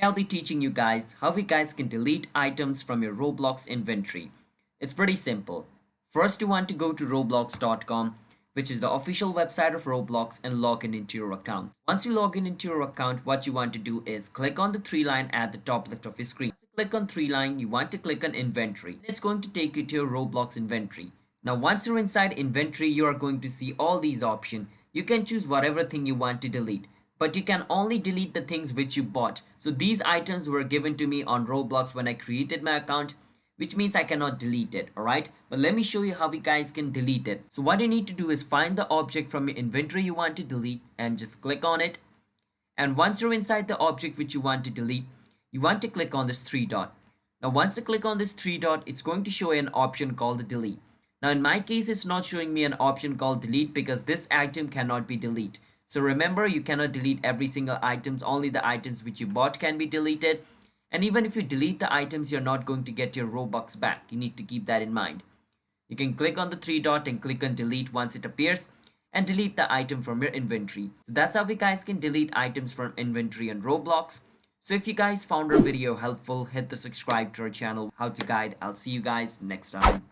I'll be teaching you guys how you guys can delete items from your Roblox inventory. It's pretty simple. First, you want to go to roblox.com, which is the official website of Roblox, and log in into your account. Once you log in into your account, what you want to do is click on the three line at the top left of your screen. Once you click on three line, you want to click on inventory. It's going to take you to your Roblox inventory. Now, once you're inside inventory, you are going to see all these options. You can choose whatever thing you want to delete, but you can only delete the things which you bought. So these items were given to me on Roblox when I created my account, which means I cannot delete it. Alright, but let me show you how you guys can delete it. So what you need to do is find the object from your inventory you want to delete and just click on it. And once you're inside the object which you want to delete, you want to click on this three dot. Now once you click on this three dot, it's going to show you an option called the delete. Now in my case, it's not showing me an option called delete because this item cannot be deleted. So remember, you cannot delete every single items, only the items which you bought can be deleted. And even if you delete the items, you're not going to get your Robux back. You need to keep that in mind. You can click on the three dot and click on delete once it appears and delete the item from your inventory. So that's how you guys can delete items from inventory on Roblox. So if you guys found our video helpful, hit the subscribe to our channel, How to Guide. I'll see you guys next time.